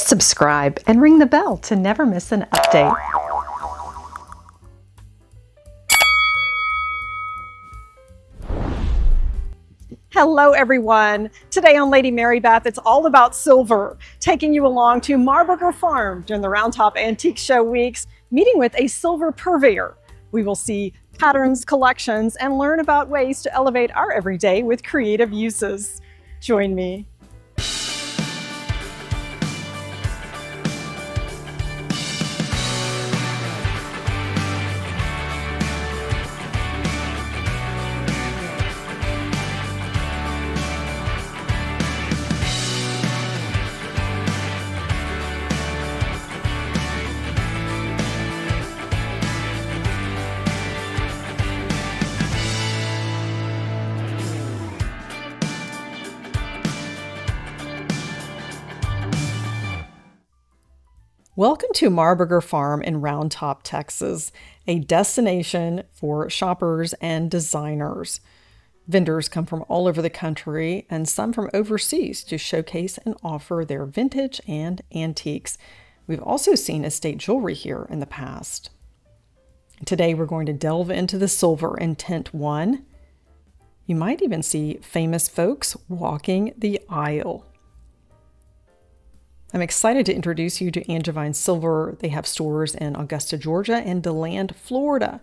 Subscribe and ring the bell to never miss an update. Hello everyone! Today on Lady Mary Beth, it's all about silver, taking you along to Marburger Farm during the Round Top Antique Show weeks, meeting with a silver purveyor. We will see patterns, collections, and learn about ways to elevate our everyday with creative uses. Join me. Welcome to Marburger Farm in Round Top, Texas, a destination for shoppers and designers. Vendors come from all over the country and some from overseas to showcase and offer their vintage and antiques. We've also seen estate jewelry here in the past. Today we're going to delve into the silver in tint 1. You might even see famous folks walking the aisle. I'm excited to introduce you to Angevine Silver. They have stores in Augusta, Georgia and DeLand, Florida.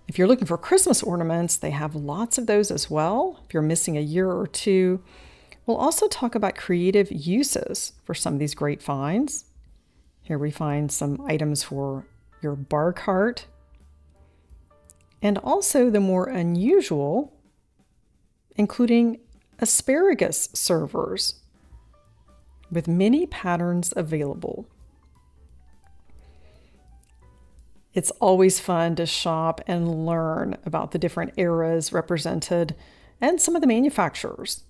If you're looking for Christmas ornaments, they have lots of those as well. If you're missing a year or two, we'll also talk about creative uses for some of these great finds. Here we find some items for your bar cart, and also the more unusual, including asparagus servers, with many patterns available. It's always fun to shop and learn about the different eras represented and some of the manufacturers.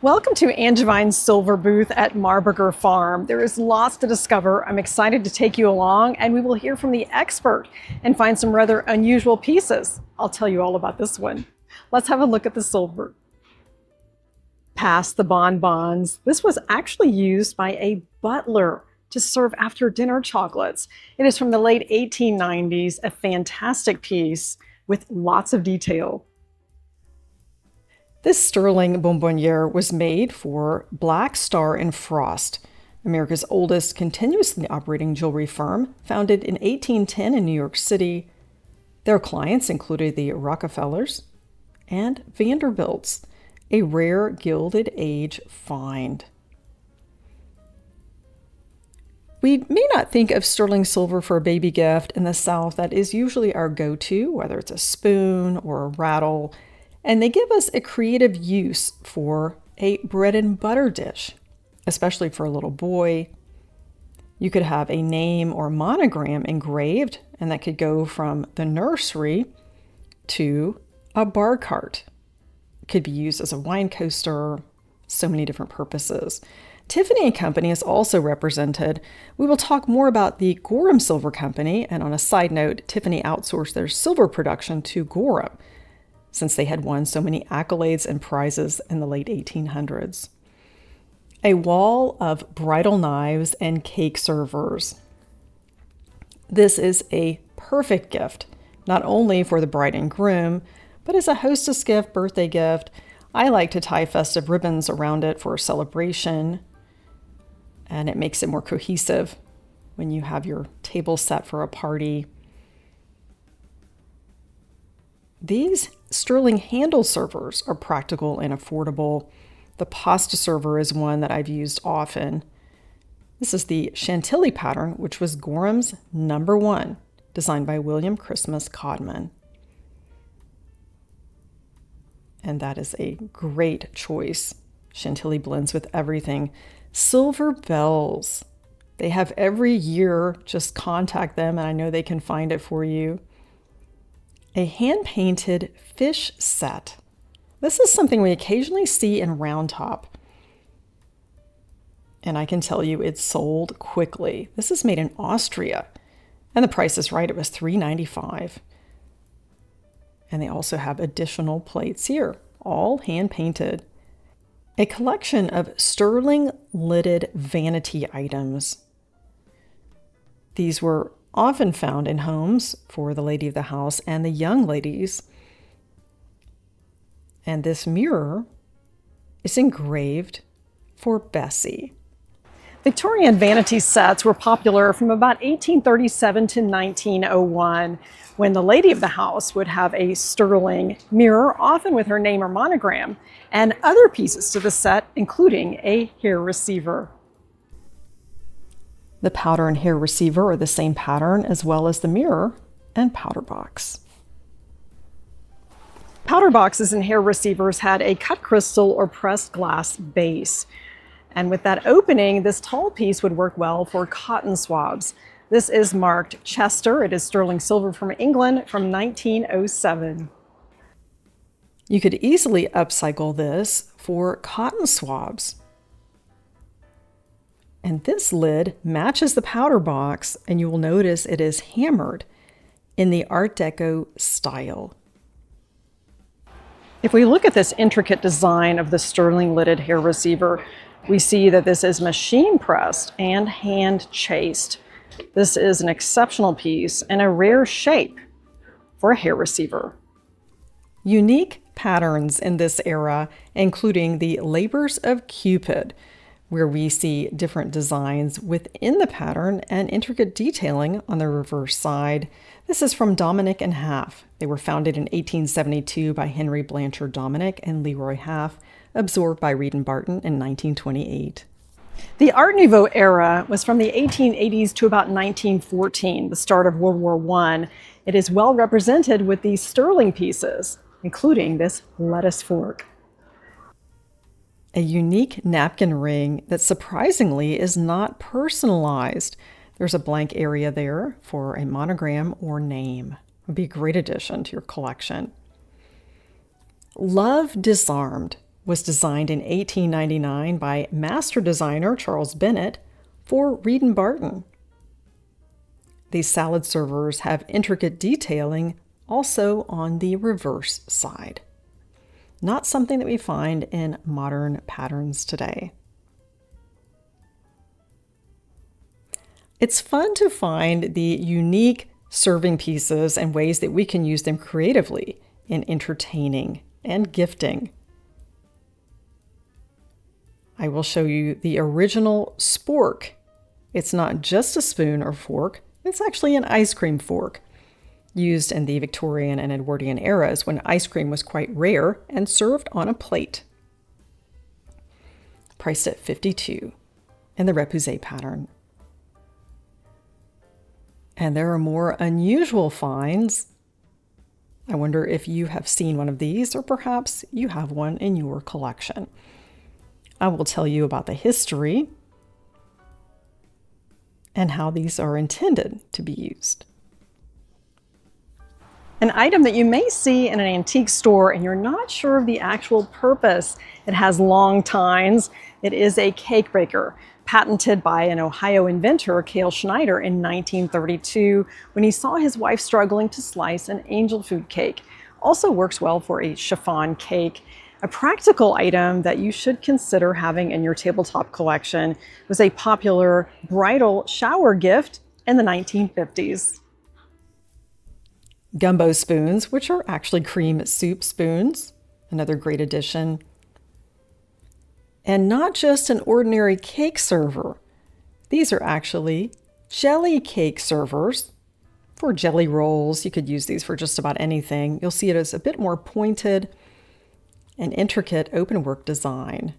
Welcome to Angevine's Silver booth at Marburger Farm. There is lots to discover. I'm excited to take you along, and we will hear from the expert and find some rather unusual pieces. I'll tell you all about this one. Let's have a look at the silver. Past the bonbons, this was actually used by a butler to serve after dinner chocolates. It is from the late 1890s, a fantastic piece with lots of detail. This sterling bonbonniere was made for Black Star and Frost, America's oldest continuously operating jewelry firm, founded in 1810 in New York City. Their clients included the Rockefellers and Vanderbilts, a rare Gilded Age find. We may not think of sterling silver for a baby gift. In the South, that is usually our go-to, whether it's a spoon or a rattle, and they give us a creative use for a bread and butter dish, especially for a little boy. You could have a name or monogram engraved, and that could go from the nursery to a bar cart. Could be used as a wine coaster, so many different purposes. Tiffany & Company is also represented. We will talk more about the Gorham Silver Company, and on a side note, Tiffany outsourced their silver production to Gorham, since they had won so many accolades and prizes in the late 1800s. A wall of bridal knives and cake servers. This is a perfect gift, not only for the bride and groom, but as a hostess gift, birthday gift. I like to tie festive ribbons around it for a celebration, and it makes it more cohesive when you have your table set for a party. These sterling handle servers are practical and affordable. The pasta server is one that I've used often. This is the Chantilly pattern, which was Gorham's #1, designed by William Christmas Codman. And that is a great choice. Chantilly blends with everything. Silver bells. They have every year. Just contact them and I know they can find it for you. A hand-painted fish set. This is something we occasionally see in Round Top. And I can tell you it's sold quickly. This is made in Austria. And the price is right. It was $3.95. And they also have additional plates here, all hand painted. A collection of sterling lidded vanity items. These were often found in homes for the lady of the house and the young ladies. And this mirror is engraved for Bessie. Victorian vanity sets were popular from about 1837 to 1901, when the lady of the house would have a sterling mirror, often with her name or monogram, and other pieces to the set, including a hair receiver. The powder and hair receiver are the same pattern as well as the mirror and powder box. Powder boxes and hair receivers had a cut crystal or pressed glass base. And with that opening, this tall piece would work well for cotton swabs. This is marked Chester. It is sterling silver from England from 1907. You could easily upcycle this for cotton swabs. And this lid matches the powder box, and you will notice it is hammered in the Art Deco style. If we look at this intricate design of the sterling lidded hair receiver, we see that this is machine pressed and hand chased. This is an exceptional piece and a rare shape for a hair receiver. Unique patterns in this era, including the Labors of Cupid, where we see different designs within the pattern and intricate detailing on the reverse side. This is from Dominic and Half. They were founded in 1872 by Henry Blanchard Dominic and Leroy Half, absorbed by Reed and Barton in 1928. The Art Nouveau era was from the 1880s to about 1914, the start of World War I. It is well represented with these sterling pieces, including this lettuce fork. A unique napkin ring that surprisingly is not personalized. There's a blank area there for a monogram or name. It would be a great addition to your collection. Love Disarmed was designed in 1899 by master designer Charles Bennett for Reed and Barton. These salad servers have intricate detailing also on the reverse side. Not something that we find in modern patterns today. It's fun to find the unique serving pieces and ways that we can use them creatively in entertaining and gifting. I will show you the original spork. It's not just a spoon or fork, it's actually an ice cream fork, used in the Victorian and Edwardian eras when ice cream was quite rare and served on a plate. Priced at $52 in the Repousee pattern. And there are more unusual finds. I wonder if you have seen one of these, or perhaps you have one in your collection. I will tell you about the history and how these are intended to be used. An item that you may see in an antique store and you're not sure of the actual purpose. It has long tines. It is a cake breaker, patented by an Ohio inventor, Cale Schneider, in 1932 when he saw his wife struggling to slice an angel food cake. Also works well for a chiffon cake. A practical item that you should consider having in your tabletop collection was a popular bridal shower gift in the 1950s. Gumbo spoons, which are actually cream soup spoons, another great addition. And not just an ordinary cake server. These are actually jelly cake servers for jelly rolls. You could use these for just about anything. You'll see it as a bit more pointed and intricate openwork design.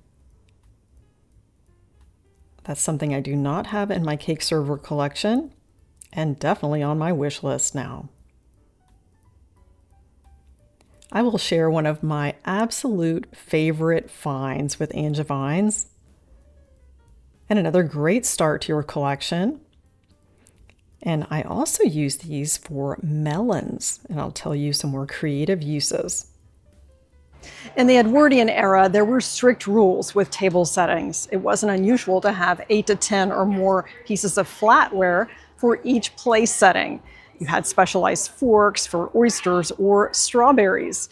That's something I do not have in my cake server collection, and definitely on my wish list now. I will share one of my absolute favorite finds with Angevines, and another great start to your collection. And I also use these for melons, and I'll tell you some more creative uses. In the Edwardian era, there were strict rules with table settings. It wasn't unusual to have 8 to 10 or more pieces of flatware for each place setting. You had specialized forks for oysters or strawberries.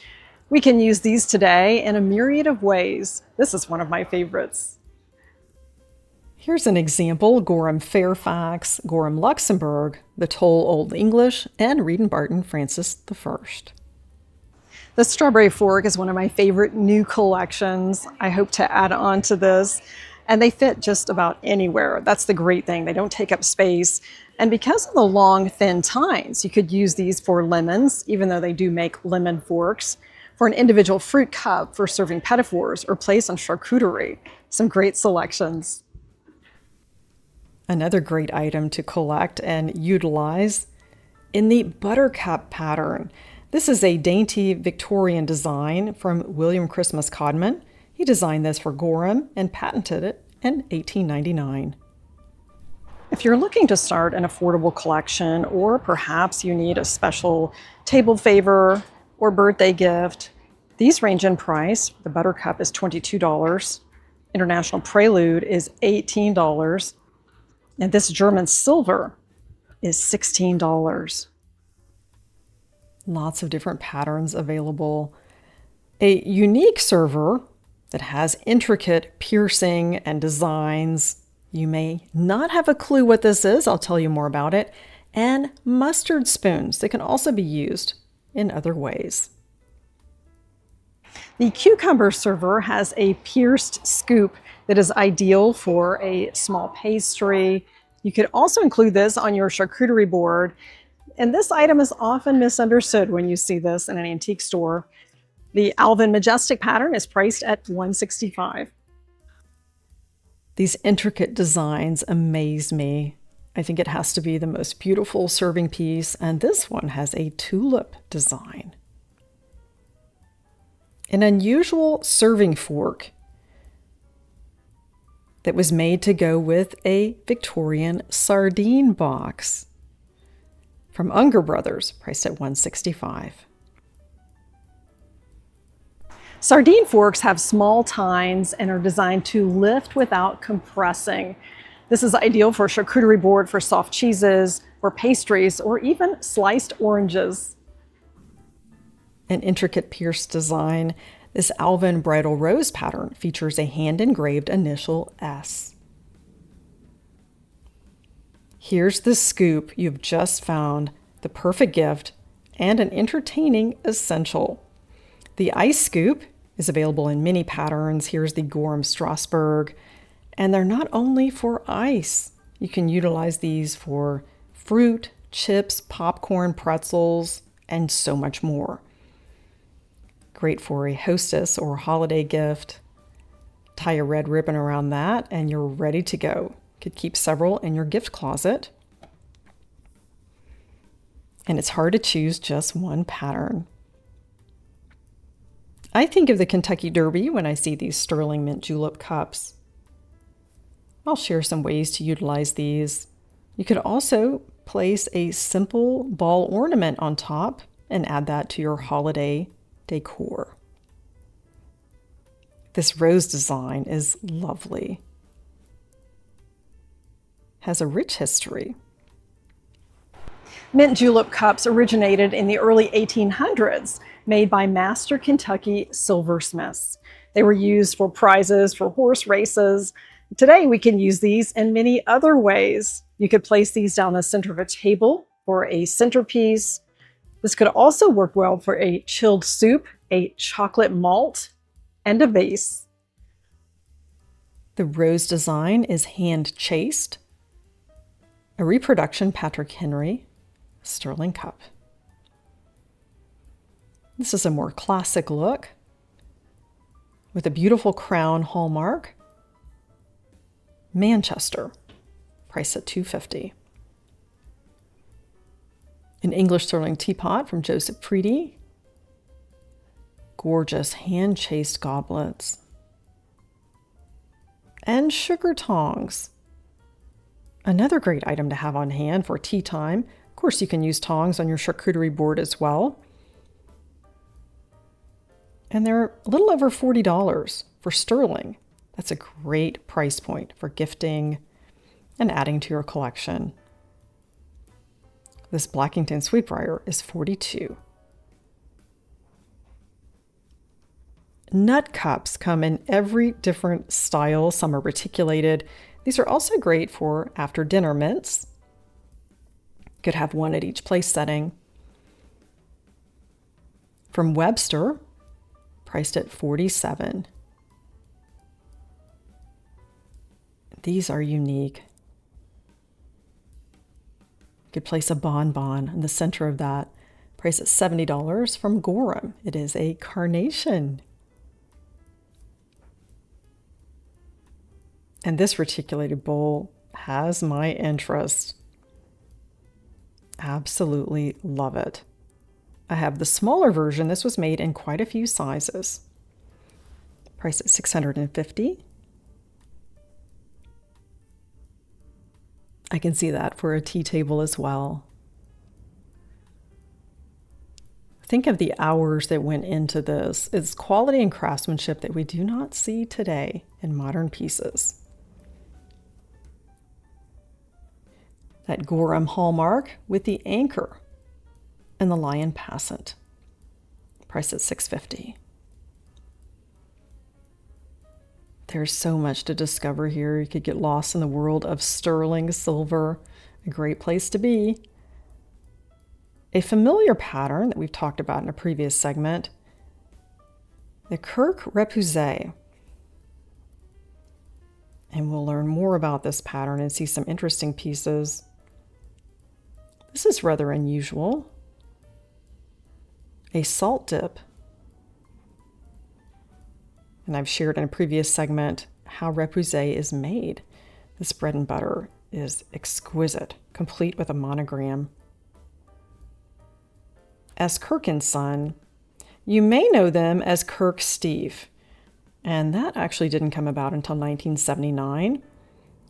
We can use these today in a myriad of ways. This is one of my favorites. Here's an example: Gorham Fairfax, Gorham Luxembourg, the Toll Old English, and Reed and Barton Francis I. The strawberry fork is one of my favorite new collections. I hope to add on to this, and they fit just about anywhere. That's the great thing. They don't take up space. And because of the long, thin tines, you could use these for lemons, even though they do make lemon forks, for an individual fruit cup for serving petit fours, or place on charcuterie. Some great selections. Another great item to collect and utilize in the buttercup pattern. This is a dainty Victorian design from William Christmas Codman. He designed this for Gorham and patented it in 1899. If you're looking to start an affordable collection, or perhaps you need a special table favor or birthday gift, these range in price. The buttercup is $22. International Prelude is $18. And this German silver is $16. Lots of different patterns available. A unique server that has intricate piercing and designs. You may not have a clue what this is. I'll tell you more about it. And mustard spoons that can also be used in other ways. The cucumber server has a pierced scoop that is ideal for a small pastry. You could also include this on your charcuterie board. And this item is often misunderstood when you see this in an antique store. The Alvin Majestic pattern is priced at $165. These intricate designs amaze me. I think it has to be the most beautiful serving piece, and this one has a tulip design. An unusual serving fork that was made to go with a Victorian sardine box from Unger Brothers, priced at $165. Sardine forks have small tines and are designed to lift without compressing. This is ideal for a charcuterie board for soft cheeses or pastries, or even sliced oranges. An intricate pierced design. This Alvin bridal rose pattern features a hand-engraved initial S. Here's the scoop you've just found, the perfect gift and an entertaining essential. The ice scoop is available in many patterns. Here's the Gorham Strasbourg, and they're not only for ice. You can utilize these for fruit, chips, popcorn, pretzels, and so much more. Great for a hostess or holiday gift. Tie a red ribbon around that and you're ready to go. Could keep several in your gift closet. And it's hard to choose just one pattern. I think of the Kentucky Derby when I see these sterling mint julep cups. I'll share some ways to utilize these. You could also place a simple ball ornament on top and add that to your holiday decor. This rose design is lovely. Has a rich history. Mint julep cups originated in the early 1800s, made by master Kentucky silversmiths. They were used for prizes for horse races. Today we can use these in many other ways. You could place these down the center of a table for a centerpiece. This could also work well for a chilled soup, a chocolate malt, and a vase. The rose design is hand chased. A reproduction Patrick Henry sterling cup. This is a more classic look with a beautiful crown hallmark. Manchester, priced at $250. An English sterling teapot from Joseph Preedy. Gorgeous hand-chased goblets. And sugar tongs. Another great item to have on hand for tea time. Of course, you can use tongs on your charcuterie board as well. And they're a little over $40 for sterling. That's a great price point for gifting and adding to your collection. This Blackington Sweetbriar is $42. Nut cups come in every different style. Some are reticulated. These are also great for after dinner mints. Could have one at each place setting. From Webster, priced at $47. These are unique. You could place a bonbon in the center of that. Priced at $70 from Gorham. It is a carnation. And this reticulated bowl has my interest. Absolutely love it. I have the smaller version. This was made in quite a few sizes. Priced at $650. I can see that for a tea table as well. Think of the hours that went into this. It's quality and craftsmanship that we do not see today in modern pieces. That Gorham hallmark with the anchor and the lion passant. Priced at $650. There's so much to discover here. You could get lost in the world of sterling silver. A great place to be. A familiar pattern that we've talked about in a previous segment, the Kirk Repousee. And we'll learn more about this pattern and see some interesting pieces. This is rather unusual. A salt dip. And I've shared in a previous segment how Repousee is made. This bread and butter is exquisite, complete with a monogram. As Kirk and Son, you may know them as Kirk Steve, and that actually didn't come about until 1979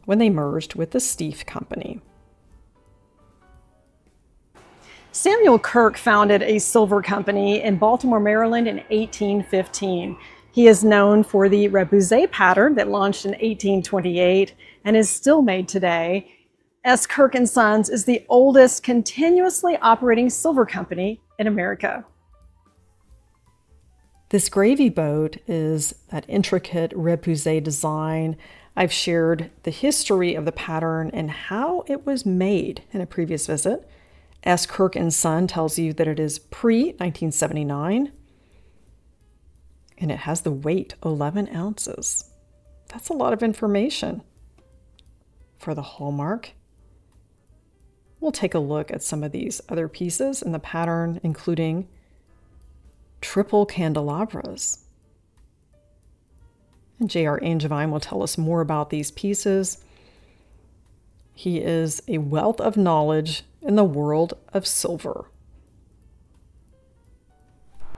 when they merged with the Steve Company. Samuel Kirk founded a silver company in Baltimore, Maryland in 1815. He is known for the Repousee pattern that launched in 1828 and is still made today. S. Kirk & Sons is the oldest continuously operating silver company in America. This gravy boat is that intricate Repousee design. I've shared the history of the pattern and how it was made in a previous visit. S. Kirk & Son tells you that it is pre-1979, and it has the weight 11 ounces. That's a lot of information for the hallmark. We'll take a look at some of these other pieces in the pattern, including triple candelabras. And J.R. Angevine will tell us more about these pieces. He is a wealth of knowledge in the world of silver.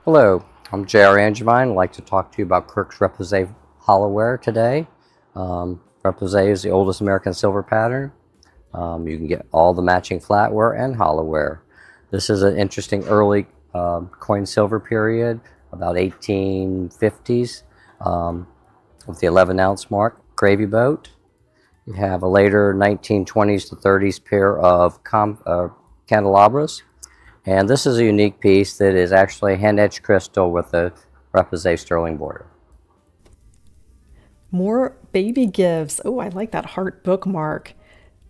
Hello, I'm J.R. Angevine. I'd like to talk to you about Kirk's Repousee hollowware today. Repousee is the oldest American silver pattern. You can get all the matching flatware and hollowware. This is an interesting early coin silver period, about 1850s, with the 11-ounce mark gravy boat. You have a later 1920s to 30s pair of candelabras. And this is a unique piece that is actually hand-etched crystal with a Repousee sterling border. More baby gifts. Oh, I like that heart bookmark.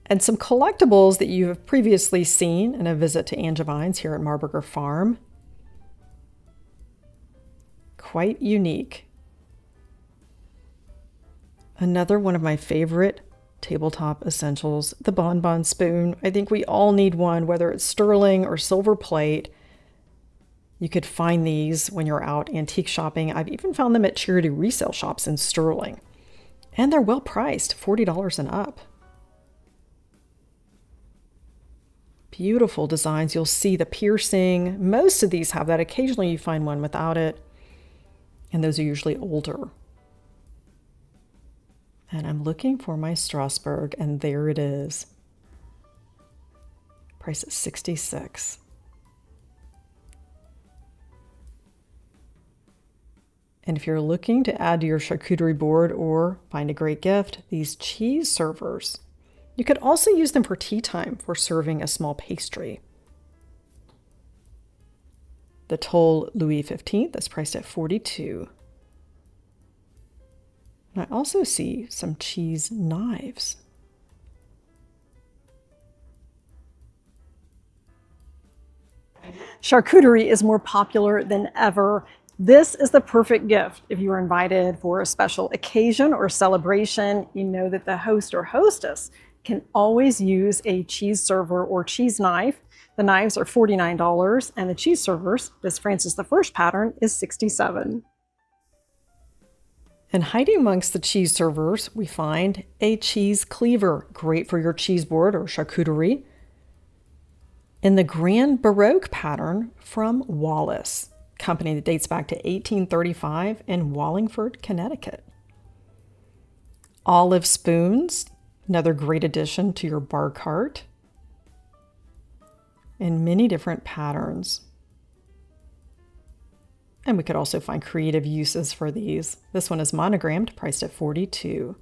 And some collectibles that you have previously seen in a visit to Angevine's here at Marburger Farm. Quite unique. Another one of my favorite tabletop essentials, the bonbon spoon. I think we all need one, whether it's sterling or silver plate. You could find these when you're out antique shopping. I've even found them at charity resale shops in sterling. And they're well priced, $40 and up. Beautiful designs. You'll see the piercing. Most of these have that. Occasionally you find one without it. And those are usually older. And I'm looking for my Strasbourg, and there it is. Price is $66. And if you're looking to add to your charcuterie board or find a great gift, these cheese servers. You could also use them for tea time for serving a small pastry. The Toll Louis XV is priced at $42. I also see some cheese knives. Charcuterie is more popular than ever. This is the perfect gift if you are invited for a special occasion or celebration. You know that the host or hostess can always use a cheese server or cheese knife. The knives are $49 and the cheese servers, this Francis I pattern, is $67. And hiding amongst the cheese servers, we find a cheese cleaver, great for your cheese board or charcuterie, in the Grand Baroque pattern from Wallace, company that dates back to 1835 in Wallingford, Connecticut. Olive spoons, another great addition to your bar cart, in many different patterns. And we could also find creative uses for these. This one is monogrammed, priced at $42.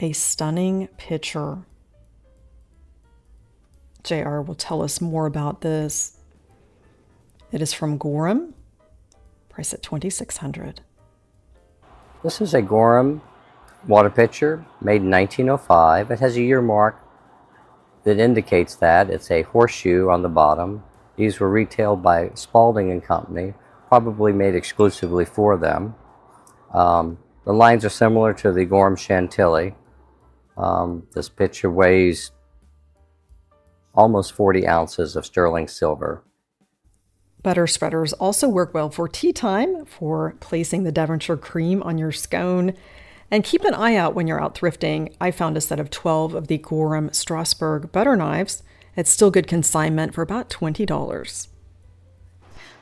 A stunning pitcher. JR will tell us more about this. It is from Gorham, priced at $2,600. This is a Gorham water pitcher made in 1905. It has a year mark that indicates that. It's a horseshoe on the bottom. These were retailed by Spalding and Company, probably made exclusively for them. The lines are similar to the Gorham Chantilly. This pitcher weighs almost 40 ounces of sterling silver. Butter spreaders also work well for tea time, for placing the Devonshire cream on your scone. And keep an eye out when you're out thrifting. I found a set of 12 of the Gorham Strasbourg butter knives at still good consignment for about $20.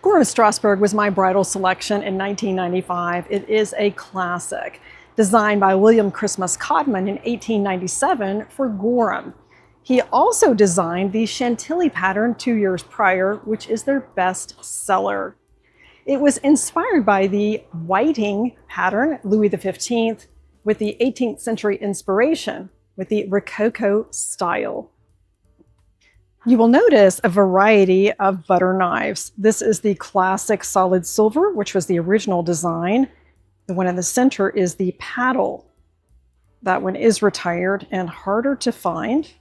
Gorham Strasbourg was my bridal selection in 1995. It is a classic, designed by William Christmas Codman in 1897 for Gorham. He also designed the Chantilly pattern 2 years prior, which is their best seller. It was inspired by the whiting pattern, Louis XV, with the 18th century inspiration, with the Rococo style. You will notice a variety of butter knives. This is the classic solid silver, which was the original design. The one in the center is the paddle. That one is retired and harder to find.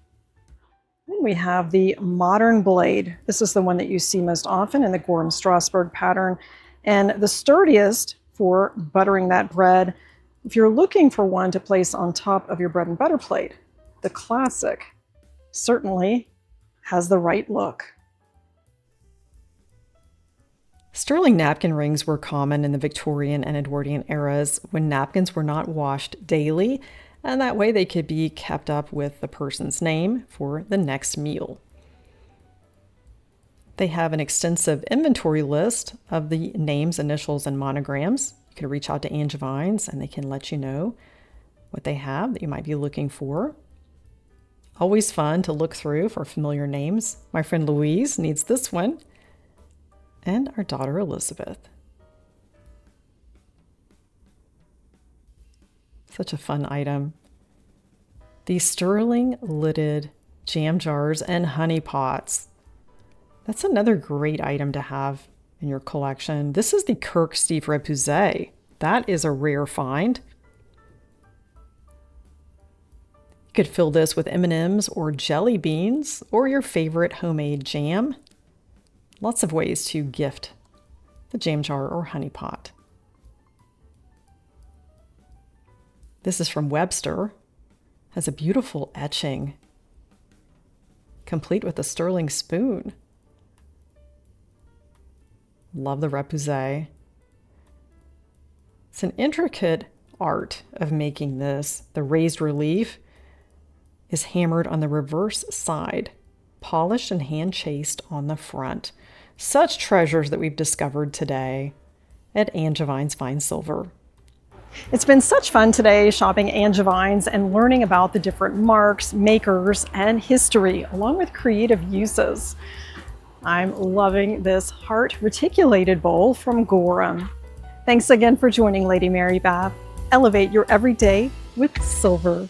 Then we have the modern blade. This is the one that you see most often in the Gorham Strasbourg pattern, and the sturdiest for buttering that bread. If you're looking for one to place on top of your bread and butter plate, the classic certainly has the right look. Sterling napkin rings were common in the Victorian and Edwardian eras when napkins were not washed daily, and that way they could be kept up with the person's name for the next meal. They have an extensive inventory list of the names, initials, and monograms. You can reach out to Angevines and they can let you know what they have that you might be looking for. Always fun to look through for familiar names. My friend Louise needs this one, and our daughter Elizabeth. Such a fun item. These sterling lidded jam jars and honey pots. That's another great item to have in your collection. This is the Kirk Son Repousee. That is a rare find. You could fill this with M&Ms or jelly beans or your favorite homemade jam. Lots of ways to gift the jam jar or honey pot. This is from Webster. Has a beautiful etching, complete with a sterling spoon. Love the Repousee. It's an intricate art of making this. The raised relief is hammered on the reverse side, polished and hand chased on the front. Such treasures that we've discovered today at Angevine's Fine Silver. It's been such fun today shopping Angevines and learning about the different marks, makers, and history, along with creative uses. I'm loving this heart reticulated bowl from Gorham. Thanks again for joining Lady Mary Bath. Elevate your everyday with silver.